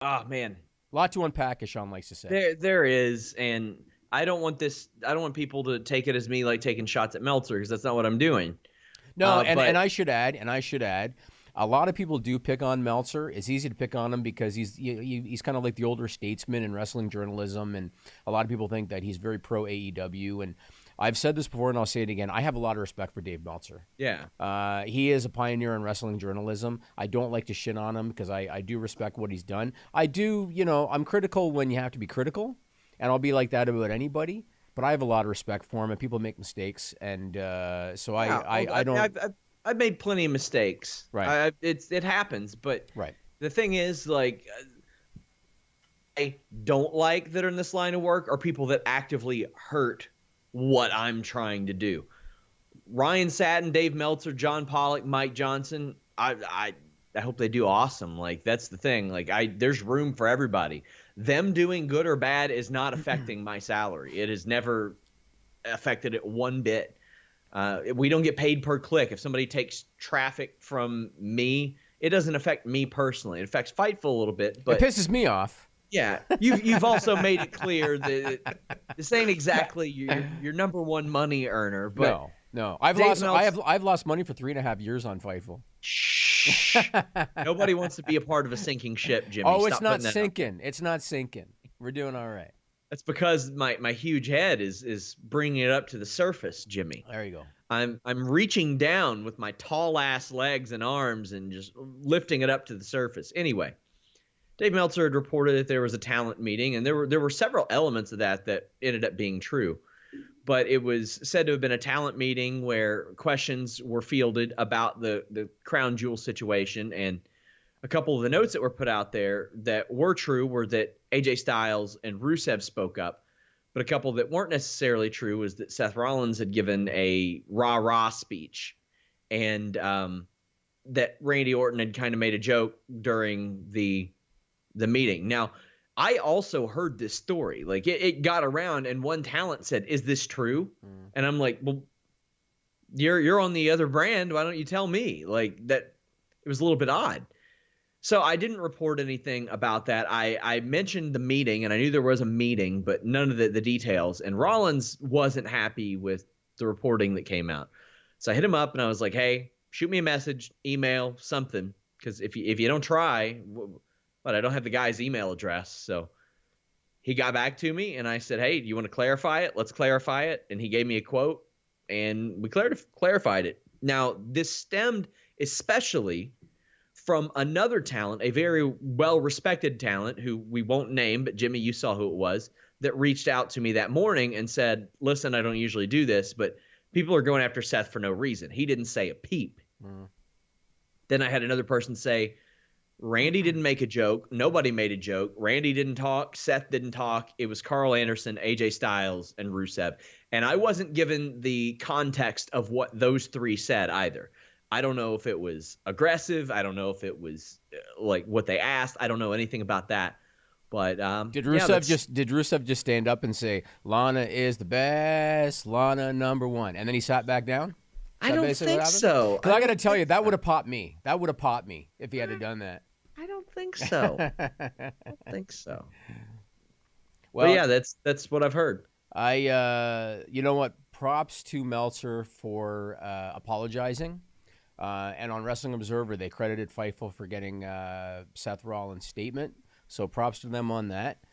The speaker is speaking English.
Oh man, A lot to unpack, as Sean likes to say. there is, and I don't want this. I don't want people to take it as me like taking shots at Meltzer because that's not what I'm doing. No, and But I should add, a lot of people do pick on Meltzer. It's easy to pick on him because he's kind of like the older statesman in wrestling journalism, and a lot of people think that he's very pro AEW. And I've said this before, and I'll say it again. I have a lot of respect for Dave Meltzer. yeah, He is a pioneer in wrestling journalism. I don't like to shit on him because I do respect what he's done. I do, I'm critical when you have to be critical, and I'll be like that about anybody. But I have a lot of respect for him, and people make mistakes, and so yeah. I don't. I've made plenty of mistakes. Right. It happens, but Right. the thing is, like, I don't like that are in this line of work are people that actively hurt what I'm trying to do. Ryan Satin, Dave Meltzer, John Pollock, Mike Johnson. I hope they do awesome. Like, that's the thing. Like, there's room for everybody. Them doing good or bad is not affecting my salary. It has never affected it one bit. We don't get paid per click. If somebody takes traffic from me, it doesn't affect me personally. It affects Fightful a little bit, It but pisses me off. yeah, you've also made it clear that this ain't exactly your number one money earner. But No. I've Dave lost. Meltzer, I've lost money for 3.5 years on Fightful. shh, nobody wants to be a part of a sinking ship, Jimmy. Oh, it's Stop not putting that out. sinking. It's not sinking. We're doing all right. That's because my huge head is bringing it up to the surface, Jimmy. There you go. I'm reaching down with my tall ass legs and arms and just lifting it up to the surface. Anyway, Dave Meltzer had reported that there was a talent meeting, and there were several elements of that ended up being true. But it was said to have been a talent meeting where questions were fielded about the crown jewel situation, and a couple of the notes that were put out there that were true were that AJ Styles and Rusev spoke up. But a couple that weren't necessarily true was that Seth Rollins had given a rah-rah speech, and that Randy Orton had kind of made a joke during the meeting. Now, I also heard this story. Like, it got around, and one talent said, "Is this true?" And I'm like, "Well, you're on the other brand. Why don't you tell me?" Like, that it was a little bit odd. So I didn't report anything about that. I mentioned the meeting, and I knew there was a meeting, but none of the details. And Rollins wasn't happy with the reporting that came out. So I hit him up, and I was like, "Hey, shoot me a message, email, something, because if you don't try, but I don't have the guy's email address." So he got back to me, and I said, "Hey, do you want to clarify it? Let's clarify it." And he gave me a quote, and we clarified it. Now, this stemmed especially from another talent, a very well-respected talent who we won't name, but Jimmy, you saw who it was, that reached out to me that morning and said, "Listen, I don't usually do this, but people are going after Seth for no reason. He didn't say a peep." Then I had another person say, "Randy didn't make a joke. Nobody made a joke. Randy didn't talk. Seth didn't talk. It was Carl Anderson, AJ Styles, and Rusev." And I wasn't given the context of what those three said either. I don't know if it was aggressive. I don't know if it was like what they asked. I don't know anything about that. But Did yeah, Rusev just stand up and say Lana is the best, Lana number one, and then he sat back down? Is I that don't basically what think happened? so. Because I got to don't tell you, think that so. would have popped me. That would have popped me if he had done that. I don't think so. I don't think so. But Well, yeah, that's what I've heard. you know what? Props to Meltzer for apologizing. And on Wrestling Observer, they credited Fightful for getting Seth Rollins' statement. So props to them on that.